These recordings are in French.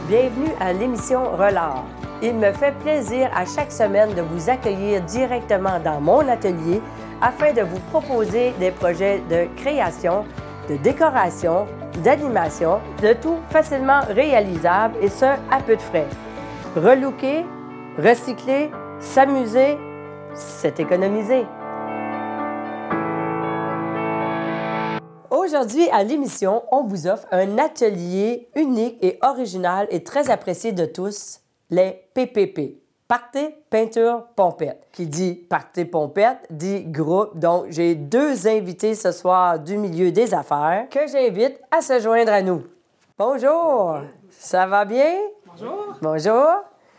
Bienvenue à l'émission Relard. Il me fait plaisir à chaque semaine de vous accueillir directement dans mon atelier afin de vous proposer des projets de création, de décoration, d'animation, de tout facilement réalisable et ce, à peu de frais. Relooker, recycler, s'amuser, c'est économiser. Aujourd'hui, à l'émission, on vous offre un atelier unique et original et très apprécié de tous, les PPP. Party, peinture, pompette. Qui dit party, pompette, dit groupe. Donc, j'ai deux invités ce soir du milieu des affaires que j'invite à se joindre à nous. Bonjour, ça va bien? Bonjour. Bonjour.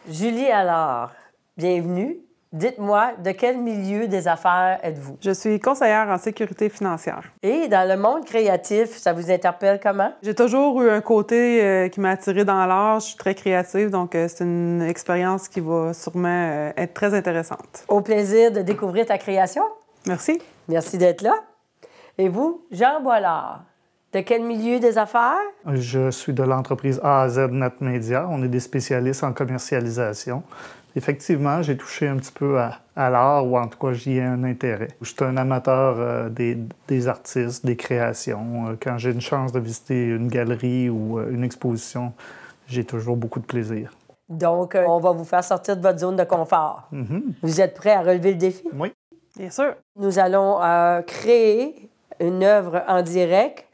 Julie Allard, bienvenue. Dites-moi, de quel milieu des affaires êtes-vous? Je suis conseillère en sécurité financière. Et dans le monde créatif, ça vous interpelle comment? J'ai toujours eu un côté qui m'a attirée dans l'art. Je suis très créative, donc c'est une expérience qui va sûrement être très intéressante. Au plaisir de découvrir ta création. Merci. Merci d'être là. Et vous, Jean Boilard, de quel milieu des affaires? Je suis de l'entreprise A à Z Net Media. On est des spécialistes en commercialisation. Effectivement, j'ai touché un petit peu à l'art, ou en tout cas, j'y ai un intérêt. Je suis un amateur des artistes, des créations. Quand j'ai une chance de visiter une galerie ou une exposition, j'ai toujours beaucoup de plaisir. Donc, on va vous faire sortir de votre zone de confort. Vous êtes prêts à relever le défi? Oui. Bien sûr. Nous allons créer une œuvre en direct.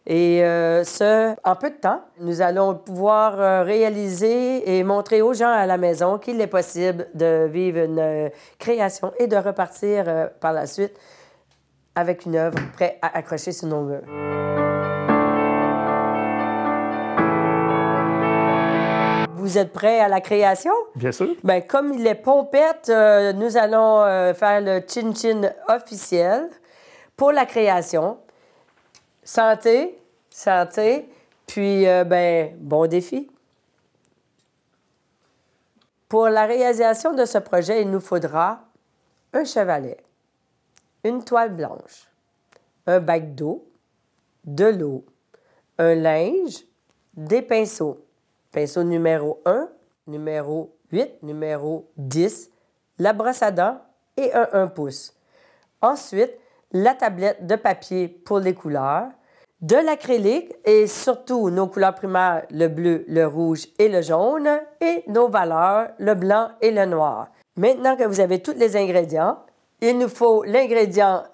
Et ce, en peu de temps, nous allons pouvoir réaliser et montrer aux gens à la maison qu'il est possible de vivre une création et de repartir par la suite avec une œuvre prête à accrocher sur nos murs. Vous êtes prêts à la création? Bien sûr. Bien, comme il est pompette, nous allons faire le chin-chin officiel pour la création. Santé, santé, puis bon défi. Pour la réalisation de ce projet, il nous faudra un chevalet, une toile blanche, un bac d'eau, de l'eau, un linge, des pinceaux. Pinceau numéro 1, numéro 8, numéro 10, la brosse à dents et un 1 pouce. Ensuite, la tablette de papier pour les couleurs, de l'acrylique et surtout nos couleurs primaires, le bleu, le rouge et le jaune, et nos valeurs, le blanc et le noir. Maintenant que vous avez tous les ingrédients, il nous faut l'ingrédient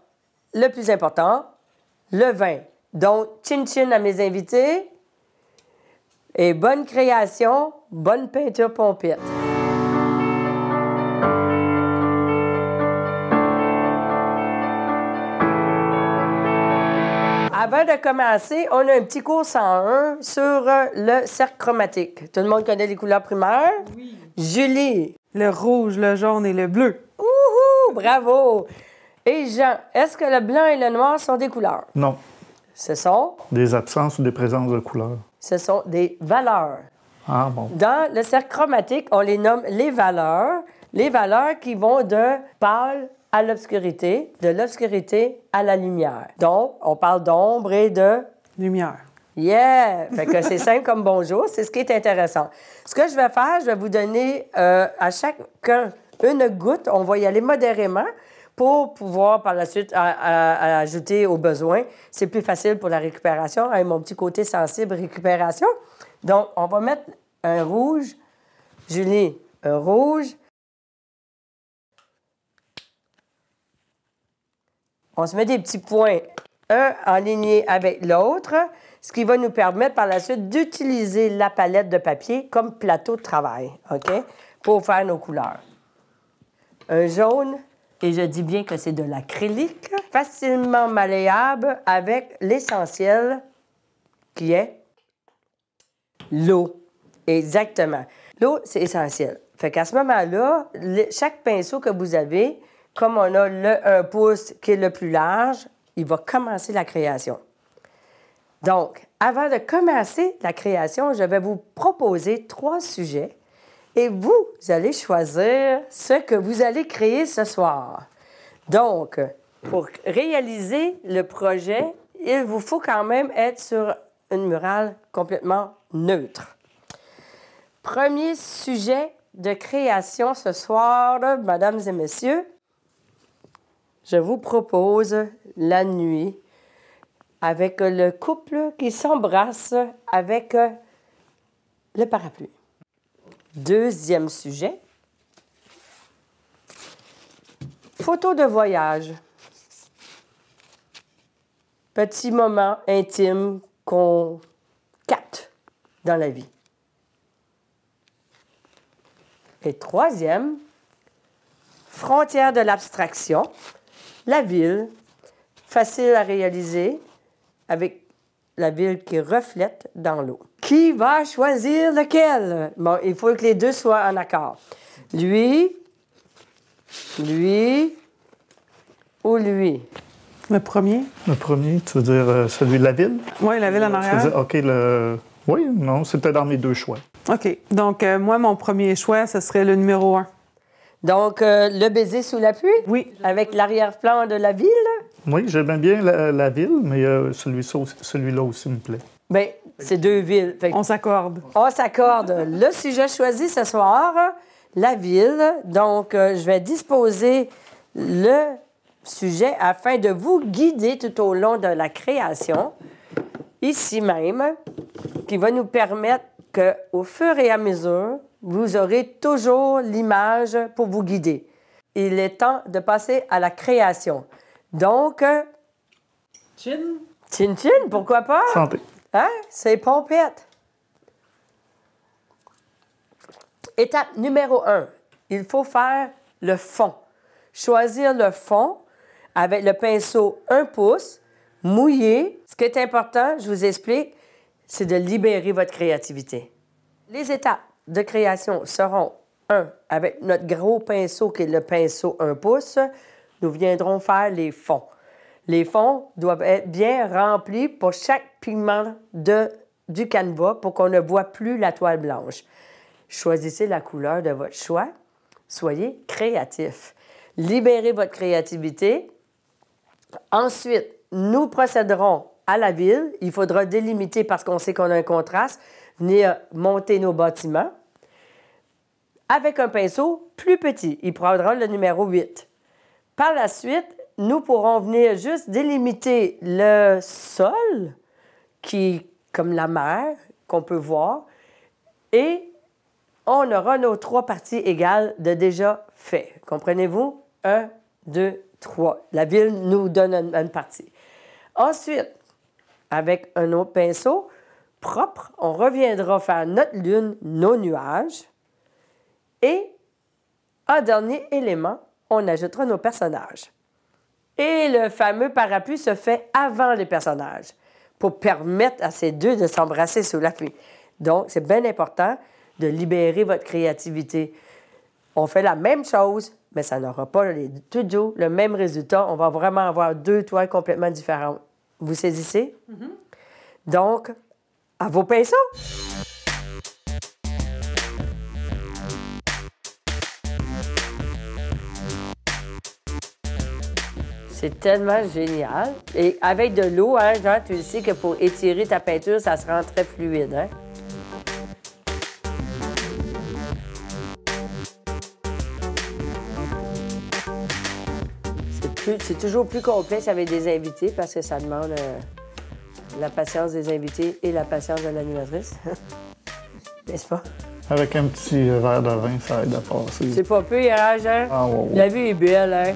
le plus important, le vin. Donc, chin-chin à mes invités et bonne création, bonne peinture pompette. Avant de commencer, on a un petit cours 101 sur le cercle chromatique. Tout le monde connaît les couleurs primaires? Oui. Julie. Le rouge, le jaune et le bleu. Ouhou! Bravo! Et Jean, est-ce que le blanc et le noir sont des couleurs? Non. Ce sont? Des absences ou des présences de couleurs. Ce sont des valeurs. Ah bon. Dans le cercle chromatique, on les nomme les valeurs qui vont de pâle à l'obscurité, de l'obscurité à la lumière. Donc, on parle d'ombre et de... Lumière. Yeah! Fait que c'est simple comme bonjour, c'est ce qui est intéressant. Ce que je vais faire, je vais vous donner à chacun une goutte. On va y aller modérément pour pouvoir par la suite ajouter aux besoins. C'est plus facile pour la récupération, avec mon petit côté sensible récupération. Donc, on va mettre un rouge. Julie, un rouge. On se met des petits points, un aligné avec l'autre, ce qui va nous permettre par la suite d'utiliser la palette de papier comme plateau de travail, OK? Pour faire nos couleurs. Un jaune, et je dis bien que c'est de l'acrylique, facilement malléable avec l'essentiel qui est l'eau. Exactement. L'eau, c'est essentiel. Fait qu'à ce moment-là, chaque pinceau que vous avez, comme on a le 1 pouce qui est le plus large, il va commencer la création. Donc, avant de commencer la création, je vais vous proposer 3 sujets et vous allez choisir ce que vous allez créer ce soir. Donc, pour réaliser le projet, il vous faut quand même être sur une murale complètement neutre. Premier sujet de création ce soir, mesdames et messieurs. Je vous propose la nuit avec le couple qui s'embrasse avec le parapluie. Deuxième sujet. Photo de voyage. Petit moment intime qu'on capte dans la vie. Et troisième, frontière de l'abstraction. La ville, facile à réaliser, avec la ville qui reflète dans l'eau. Qui va choisir lequel? Bon, il faut que les deux soient en accord. Lui ou lui? Le premier? Le premier, tu veux dire celui de la ville? Oui, la ville en Tu veux arrière. dire, OK, oui, non, c'était dans mes deux choix. OK. Donc, moi, mon premier choix, ce serait le numéro 1. Donc, le baiser sous la pluie? Oui. Avec l'arrière-plan de la ville? Oui, j'aime bien la ville, mais celui-là aussi me plaît. Bien, c'est deux villes. Fait que On s'accorde. on s'accorde. Le sujet choisi ce soir, la ville. Donc, je vais disposer le sujet afin de vous guider tout au long de la création, ici même, qui va nous permettre qu'au fur et à mesure, vous aurez toujours l'image pour vous guider. Il est temps de passer à la création. Donc, Chin. chin-chin, pourquoi pas? Santé. Hein? C'est pompette. Étape numéro 1. Il faut faire le fond. Choisir le fond avec le pinceau 1 pouce, mouillé. Ce qui est important, je vous explique, c'est de libérer votre créativité. Les étapes de création seront 1. Avec notre gros pinceau qui est le pinceau 1 pouce, nous viendrons faire les fonds. Les fonds doivent être bien remplis pour chaque pigment du canevas pour qu'on ne voit plus la toile blanche. Choisissez la couleur de votre choix. Soyez créatif. Libérez votre créativité. Ensuite, nous procéderons à la ville. Il faudra délimiter parce qu'on sait qu'on a un contraste. Venir monter nos bâtiments avec un pinceau plus petit. Il prendra le numéro 8. Par la suite, nous pourrons venir juste délimiter le sol, qui comme la mer, qu'on peut voir, et on aura nos 3 parties égales de déjà fait. Comprenez-vous? 1, 2, 3. La ville nous donne une partie. Ensuite, avec un autre pinceau propre, on reviendra faire notre lune, nos nuages, et en dernier élément, on ajoutera nos personnages. Et le fameux parapluie se fait avant les personnages pour permettre à ces deux de s'embrasser sous la pluie. Donc, c'est bien important de libérer votre créativité. On fait la même chose, mais ça n'aura pas toujours le même résultat. On va vraiment avoir 2 toiles complètement différentes. Vous saisissez? Donc, à vos pinceaux! C'est tellement génial. Et avec de l'eau, hein, Jean, tu le sais que pour étirer ta peinture, ça se rend très fluide, hein? C'est toujours plus complexe avec des invités parce que ça demande la patience des invités et la patience de l'animatrice. N'est-ce pas? Avec un petit verre de vin, ça aide à passer. C'est pas peu, hein, Jean? Ah, ouais, ouais. La vue est belle, hein?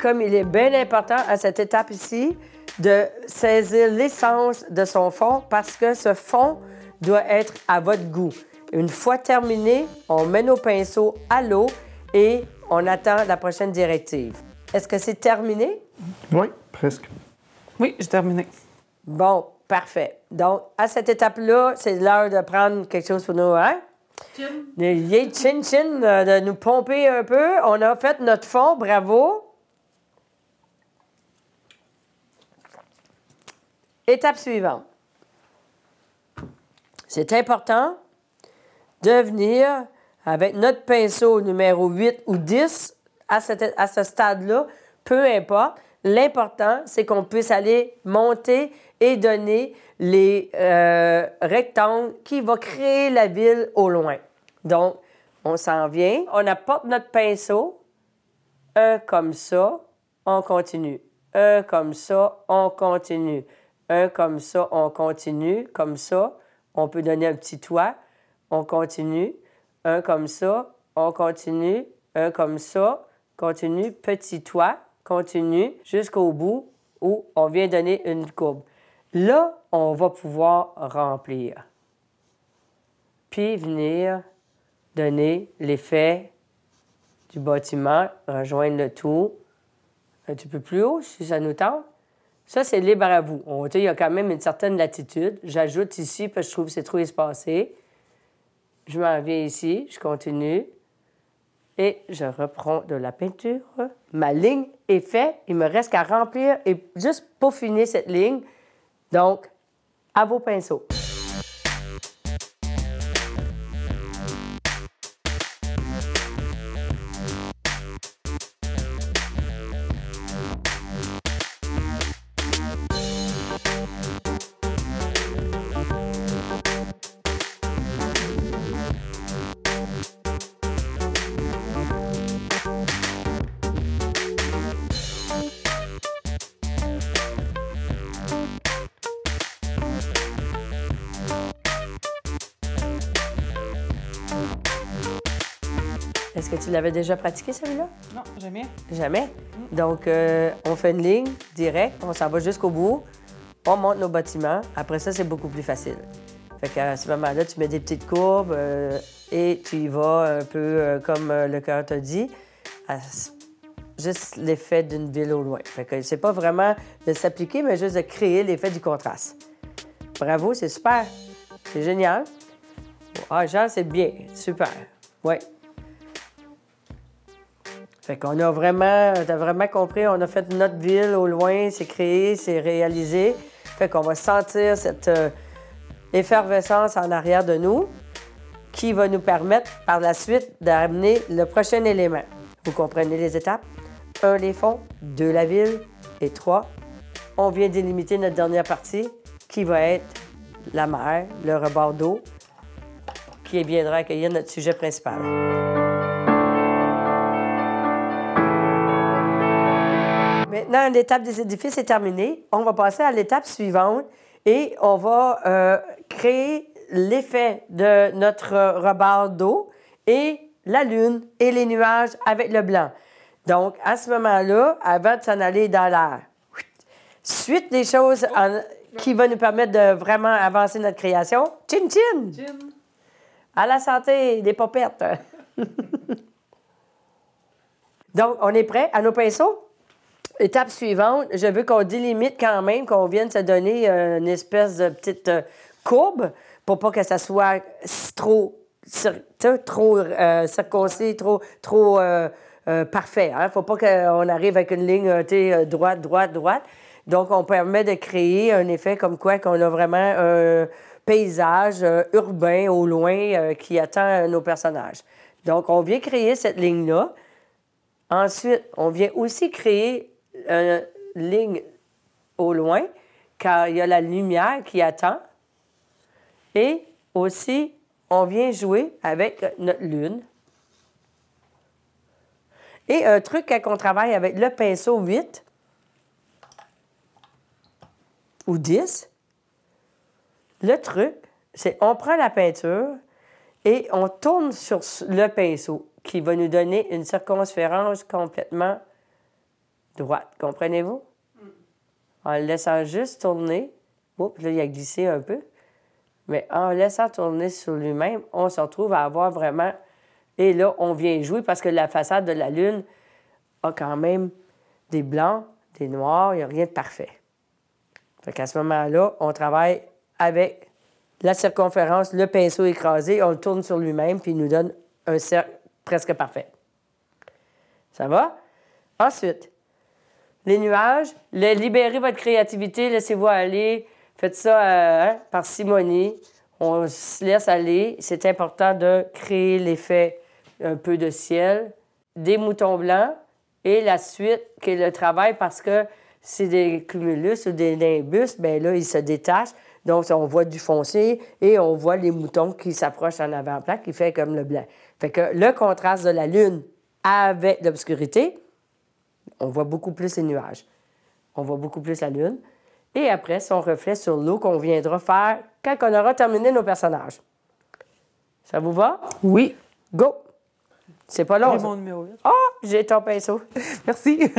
Comme il est bien important à cette étape ici de saisir l'essence de son fond parce que ce fond doit être à votre goût. Une fois terminé, on met nos pinceaux à l'eau et on attend la prochaine directive. Est-ce que c'est terminé? Oui, presque. Oui, j'ai terminé. Bon, parfait. Donc, à cette étape-là, c'est l'heure de prendre quelque chose pour nous, hein? Chin. Chin-chin, de nous pomper un peu. On a fait notre fond, bravo. Étape suivante. C'est important de venir avec notre pinceau numéro 8 ou 10 à ce stade-là, peu importe. L'important, c'est qu'on puisse aller monter et donner les rectangles qui vont créer la ville au loin. Donc, on s'en vient, on apporte notre pinceau, un comme ça, on continue. Un comme ça, on continue. Un comme ça, on continue. Comme ça, on peut donner un petit toit, on continue. Un comme ça, on continue. Un comme ça, continue. Petit toit, continue jusqu'au bout où on vient donner une courbe. Là, on va pouvoir remplir. Puis venir donner l'effet du bâtiment, rejoindre le tout un petit peu plus haut si ça nous tente. Ça, c'est libre à vous. Il y a quand même une certaine latitude. J'ajoute ici parce que je trouve que c'est trop espacé. Je m'en viens ici, je continue et je reprends de la peinture. Ma ligne est faite. Il me reste qu'à remplir et juste peaufiner cette ligne. Donc, à vos pinceaux. Est-ce que tu l'avais déjà pratiqué, celui-là? Non, jamais. Jamais? Donc, on fait une ligne directe, on s'en va jusqu'au bout, on monte nos bâtiments. Après ça, c'est beaucoup plus facile. Fait qu'à ce moment-là, tu mets des petites courbes et tu y vas un peu comme le cœur t'a dit, juste l'effet d'une ville au loin. Fait que c'est pas vraiment de s'appliquer, mais juste de créer l'effet du contraste. Bravo, c'est super. C'est génial. Ah, Jean, c'est bien. Super. Oui. Fait qu'on a vraiment, t'as vraiment compris, on a fait notre ville au loin, c'est créé, c'est réalisé. Fait qu'on va sentir cette effervescence en arrière de nous qui va nous permettre par la suite d'amener le prochain élément. Vous comprenez les étapes? 1, les fonds, 2, la ville et 3, on vient délimiter notre dernière partie qui va être la mer, le rebord d'eau qui viendra accueillir notre sujet principal. Maintenant, l'étape des édifices est terminée. On va passer à l'étape suivante et on va créer l'effet de notre rebord d'eau et la lune et les nuages avec le blanc. Donc, à ce moment-là, avant de s'en aller dans l'air, suite des choses qui vont nous permettre de vraiment avancer notre création. Chin chin! Chin. À la santé, des popettes! Donc, on est prêt à nos pinceaux? Étape suivante, je veux qu'on délimite quand même, qu'on vienne se donner une espèce de petite courbe pour pas que ça soit trop circoncis, trop parfait. Hein? Faut pas qu'on arrive avec une ligne droite, droite, droite. Donc, on permet de créer un effet comme quoi qu'on a vraiment un paysage urbain au loin qui attend nos personnages. Donc, on vient créer cette ligne-là. Ensuite, on vient aussi créer une ligne au loin, car il y a la lumière qui attend. Et aussi, on vient jouer avec notre lune. Et un truc, quand on travaille avec le pinceau 8 ou 10, le truc, c'est on prend la peinture et on tourne sur le pinceau qui va nous donner une circonférence complètement droite. Comprenez-vous? En le laissant juste tourner. Oups, là, il a glissé un peu. Mais en laissant tourner sur lui-même, on se retrouve à avoir vraiment... Et là, on vient jouer parce que la façade de la Lune a quand même des blancs, des noirs, il n'y a rien de parfait. Fait qu'à ce moment-là, on travaille avec la circonférence, le pinceau écrasé, on le tourne sur lui-même, puis il nous donne un cercle presque parfait. Ça va? Ensuite, les nuages, libérez votre créativité, laissez-vous aller, Faites ça par simonie. On se laisse aller. C'est important de créer l'effet un peu de ciel, des moutons blancs et la suite qui est le travail parce que c'est des cumulus ou des nimbus, bien là, ils se détachent. Donc, on voit du foncé et on voit les moutons qui s'approchent en avant-plan, qui fait comme le blanc. Fait que le contraste de la Lune avec l'obscurité, on voit beaucoup plus les nuages. On voit beaucoup plus la Lune. Et après, son reflet sur l'eau qu'on viendra faire quand on aura terminé nos personnages. Ça vous va? Oui. Go! C'est pas long. C'est mon numéro 8. Ah! J'ai ton pinceau. Merci.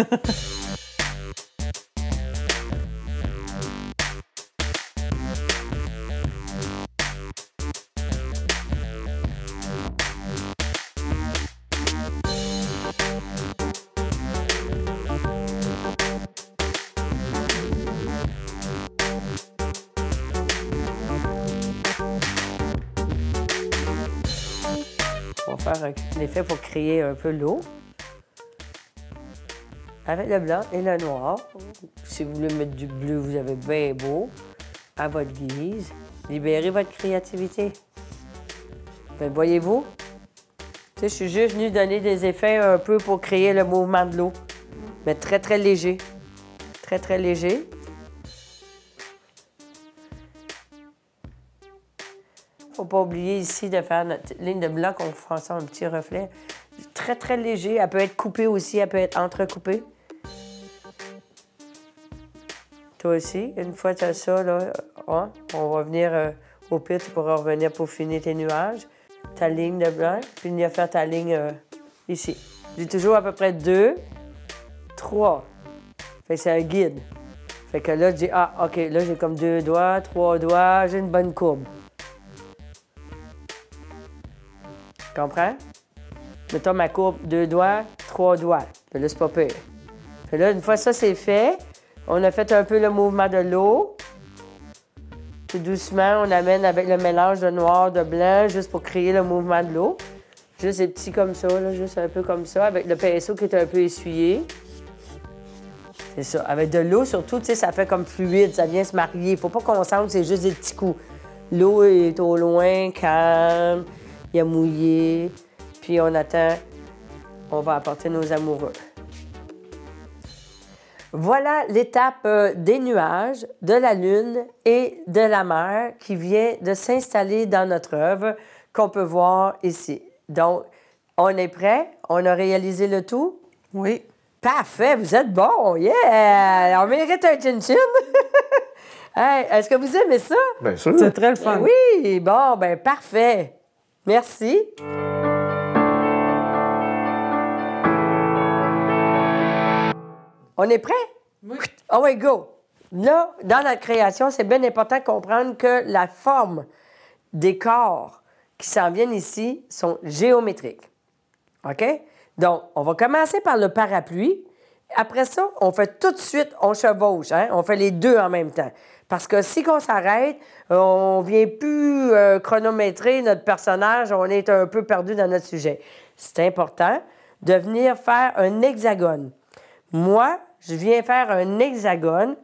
On va faire l'effet pour créer un peu l'eau. Avec le blanc et le noir. Si vous voulez mettre du bleu, vous avez bien beau. À votre guise. Libérez votre créativité. Ben, voyez-vous? Tu sais, je suis juste venue donner des effets un peu pour créer le mouvement de l'eau. Mais très, très léger. Très, très léger. Faut pas oublier ici de faire notre ligne de blanc qu'on fasse un petit reflet. Très, très léger. Elle peut être coupée aussi, elle peut être entrecoupée. Toi aussi, une fois que tu as ça, là, on va venir au pit, tu pourras revenir pour finir tes nuages. Ta ligne de blanc, puis venir faire ta ligne ici. J'ai toujours à peu près 2, 3. Fait que c'est un guide. Fait que là, je dis, OK, là, j'ai comme 2 doigts, 3 doigts, j'ai une bonne courbe. Comprends? Mettons ma courbe, 2 doigts, 3 doigts. Puis là, c'est pas pire. Puis là, une fois ça, c'est fait, on a fait un peu le mouvement de l'eau. Tout doucement, on amène avec le mélange de noir, de blanc, juste pour créer le mouvement de l'eau. Juste des petits comme ça, là, juste un peu comme ça, avec le pinceau qui est un peu essuyé. C'est ça. Avec de l'eau, surtout, tu sais, ça fait comme fluide, ça vient se marier. Faut pas qu'on sente que c'est juste des petits coups. L'eau est au loin, calme, il y a mouillé. Puis on attend, on va apporter nos amoureux. Voilà l'étape des nuages, de la Lune et de la mer qui vient de s'installer dans notre œuvre qu'on peut voir ici. Donc, on est prêt? On a réalisé le tout? Oui. Parfait, vous êtes bon, yeah! On mérite un chin-chin! Hey, est-ce que vous aimez ça? Bien sûr. C'est très le fun. Oui, bon, ben parfait. Merci. On est prêt? Oui. Oh oui, go! Là, dans la création, c'est bien important de comprendre que la forme des corps qui s'en viennent ici sont géométriques. OK? Donc, on va commencer par le parapluie. Après ça, on fait tout de suite, on chevauche, hein? On fait les deux en même temps. Parce que si on s'arrête, on ne vient plus chronométrer notre personnage, on est un peu perdu dans notre sujet. C'est important de venir faire un hexagone. Moi, je viens faire un hexagone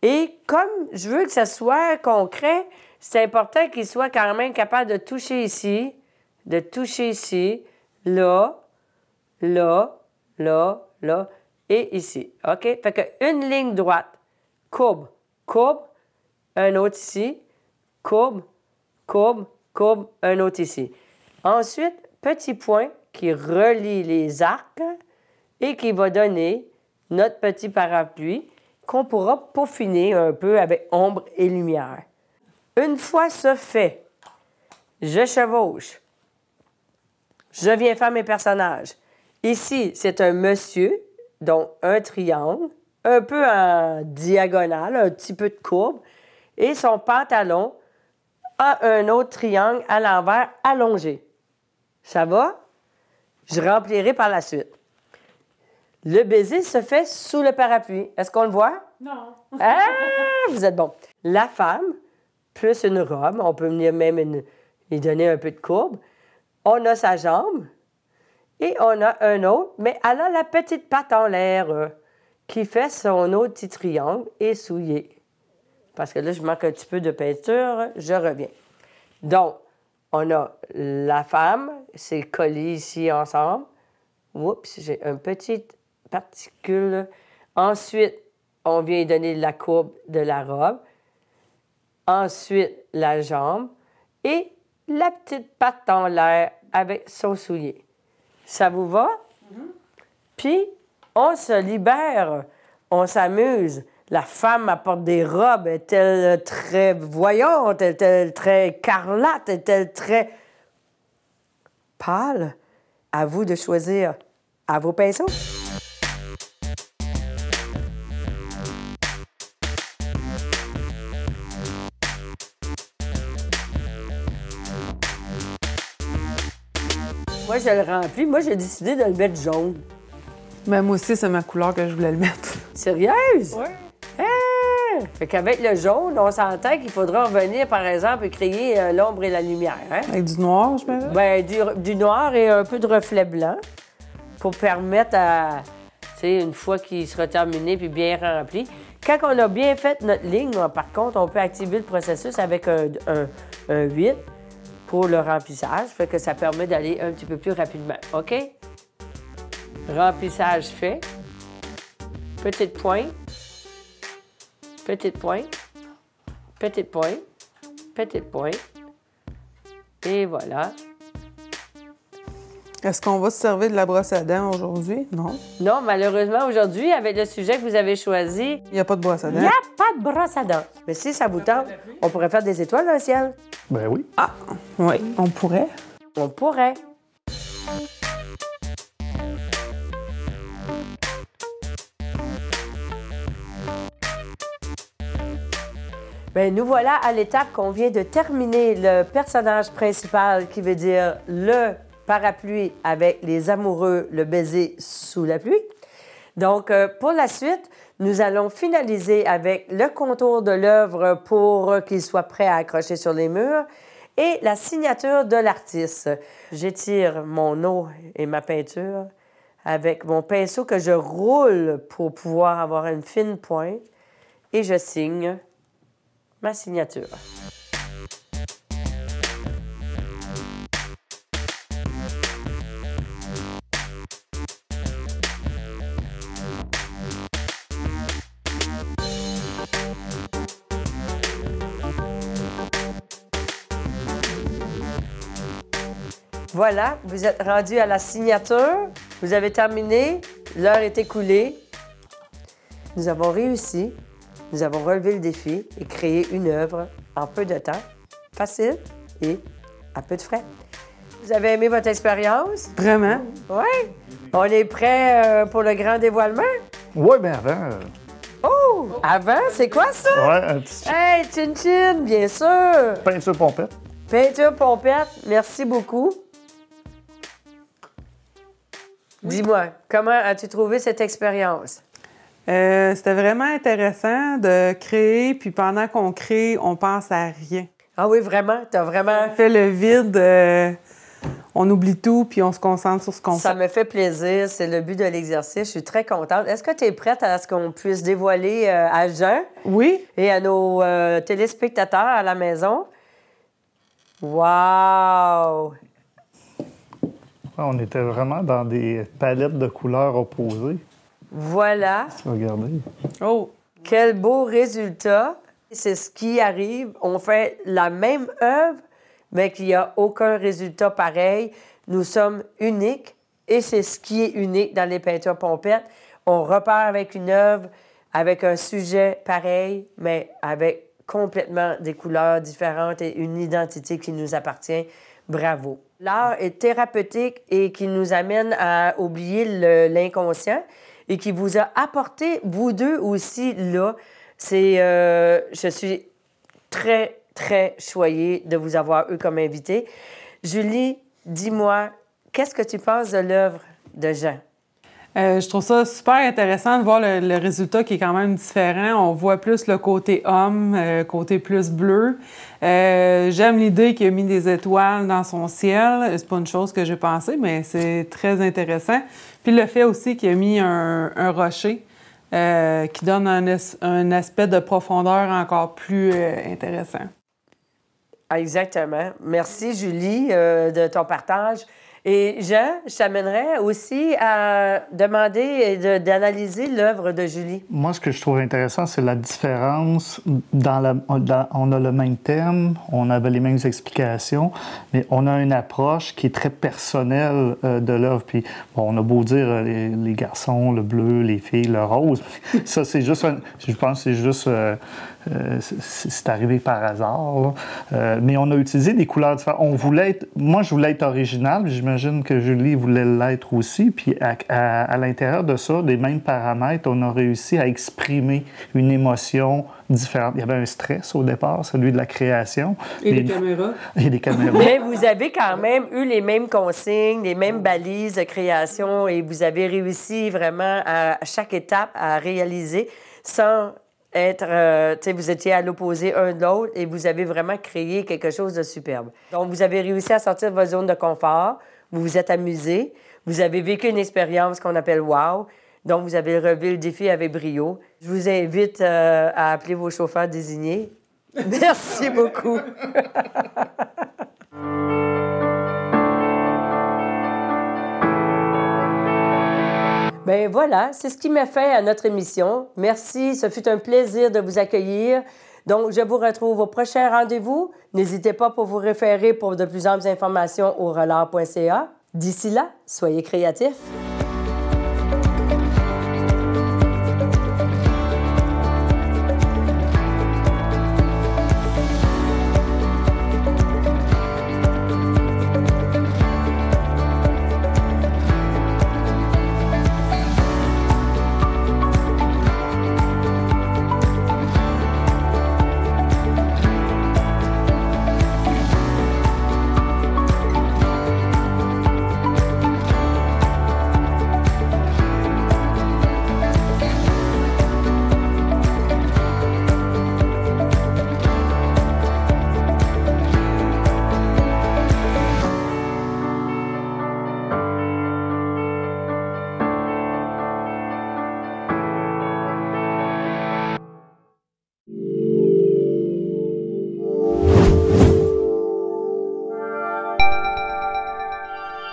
et comme je veux que ça soit concret, c'est important qu'il soit quand même capable de toucher ici, là, là, là, là et ici. OK? Fait que une ligne droite, courbe, courbe, un autre ici, courbe, courbe, courbe, un autre ici. Ensuite, petit point qui relie les arcs et qui va donner notre petit parapluie qu'on pourra peaufiner un peu avec ombre et lumière. Une fois ce fait, je chevauche. Je viens faire mes personnages. Ici, c'est un monsieur, donc un triangle, un peu en diagonale, un petit peu de courbe, et son pantalon a un autre triangle à l'envers allongé. Ça va? Je remplirai par la suite. Le baiser se fait sous le parapluie. Est-ce qu'on le voit? Non. Ah, vous êtes bon. La femme, plus une robe, on peut venir même lui donner un peu de courbe. On a sa jambe et on a un autre, mais elle a la petite patte en l'air qui fait son autre petit triangle et souillé. parce que là, je manque un petit peu de peinture. Je reviens. Donc, on a la femme, c'est collé ici ensemble. Oups, j'ai une petite particule. Ensuite, on vient donner la courbe de la robe. Ensuite, la jambe. Et la petite patte en l'air avec son soulier. Ça vous va? Puis, on se libère. On s'amuse. La femme apporte des robes. Est-elle très voyante? Est-elle très écarlate? Est-elle très pâle? À vous de choisir. À vos pinceaux. Moi, je le remplis. Moi, j'ai décidé de le mettre jaune. Ben, moi aussi, c'est ma couleur que je voulais le mettre. Sérieuse? Oui. Ah! Fait qu'avec le jaune, on s'entend qu'il faudra revenir, par exemple, et créer l'ombre et la lumière. Hein? Avec du noir, je mets. Bien, du noir et un peu de reflet blanc pour permettre à, tu sais, une fois qu'il sera terminé puis bien rempli. Quand on a bien fait notre ligne, par contre, on peut activer le processus avec un 8 pour le remplissage. Fait que ça permet d'aller un petit peu plus rapidement. OK? Remplissage fait. Petite pointe. Petite pointe. Petite pointe. Petite pointe. Et voilà. Est-ce qu'on va se servir de la brosse à dents aujourd'hui? Non. Non, malheureusement, aujourd'hui, avec le sujet que vous avez choisi, Il n'y a pas de brosse à il dents. n'y a pas de brosse à dents. Mais si ça vous tente, on pourrait faire des étoiles dans le ciel. Ben oui. Ah, oui, on pourrait. On pourrait. Bien, nous voilà à l'étape qu'on vient de terminer le personnage principal qui veut dire le parapluie avec les amoureux, le baiser sous la pluie. Donc, pour la suite, nous allons finaliser avec le contour de l'œuvre pour qu'il soit prêt à accrocher sur les murs et la signature de l'artiste. J'étire mon eau et ma peinture avec mon pinceau que je roule pour pouvoir avoir une fine pointe et je signe ma signature. Voilà, vous êtes rendu à la signature. Vous avez terminé. L'heure est écoulée. Nous avons réussi. Nous avons relevé le défi et créé une œuvre en peu de temps, facile et à peu de frais. Vous avez aimé votre expérience? Vraiment? Oui. On est prêt pour le grand dévoilement? Oui, bien avant. Oh! Avant, c'est quoi ça? Ouais, un petit Hey, chin-chin, bien sûr! peinture pompette. Peinture pompette, merci beaucoup. Dis-moi, comment as-tu trouvé cette expérience? C'était vraiment intéressant de créer, puis pendant qu'on crée, on pense à rien. Ah oui, vraiment? T'as vraiment... On fait le vide, on oublie tout, puis on se concentre sur ce qu'on fait. Ça me fait plaisir, c'est le but de l'exercice. Je suis très contente. Est-ce que tu es prête à ce qu'on puisse dévoiler à Jean Oui? et à nos téléspectateurs à la maison? Wow! On était vraiment dans des palettes de couleurs opposées. Voilà. Regardez. Oh! Quel beau résultat! C'est ce qui arrive. On fait la même œuvre, mais qu'il n'y a aucun résultat pareil. Nous sommes uniques et c'est ce qui est unique dans les peintures pompettes. On repart avec une œuvre, avec un sujet pareil, mais avec complètement des couleurs différentes et une identité qui nous appartient. Bravo! L'art est thérapeutique et qui nous amène à oublier l'inconscient et qui vous a apporté, vous deux aussi, là. Je suis très, très choyée de vous avoir eu comme invité. Julie, dis-moi, qu'est-ce que tu penses de l'œuvre de Jean? Je trouve ça super intéressant de voir le résultat qui est quand même différent. On voit plus le côté homme, côté plus bleu. J'aime l'idée qu'il a mis des étoiles dans son ciel. C'est pas une chose que j'ai pensé, mais c'est très intéressant. Puis le fait aussi qu'il a mis un rocher qui donne un aspect de profondeur encore plus intéressant. Exactement. Merci, Julie, de ton partage. Et Jean, je t'amènerais aussi à demander et d'analyser l'œuvre de Julie. Moi, ce que je trouve intéressant, c'est la différence on a le même thème, on avait les mêmes explications, mais on a une approche qui est très personnelle de l'œuvre. Puis, bon, on a beau dire les garçons, le bleu, les filles, le rose. Ça, c'est juste je pense que c'est juste... c'est arrivé par hasard. Mais on a utilisé des couleurs différentes. Moi, je voulais être original. J'imagine que Julie voulait l'être aussi. Puis à l'intérieur de ça, des mêmes paramètres, on a réussi à exprimer une émotion différente. Il y avait un stress au départ, celui de la création. Et les caméras. Et les caméras. Mais vous avez quand même eu les mêmes consignes, les mêmes balises de création et vous avez réussi vraiment à chaque étape à réaliser sans être, vous étiez à l'opposé un de l'autre et vous avez vraiment créé quelque chose de superbe. Donc, vous avez réussi à sortir de votre zone de confort, vous vous êtes amusé, vous avez vécu une expérience qu'on appelle « wow », donc vous avez relevé le défi avec brio. Je vous invite à appeler vos chauffeurs désignés. Merci beaucoup. Bien voilà, c'est ce qui met fin à notre émission. Merci, ce fut un plaisir de vous accueillir. Donc, je vous retrouve au prochain rendez-vous. N'hésitez pas pour vous référer pour de plus amples informations au relard.ca. D'ici là, soyez créatifs.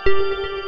Thank you.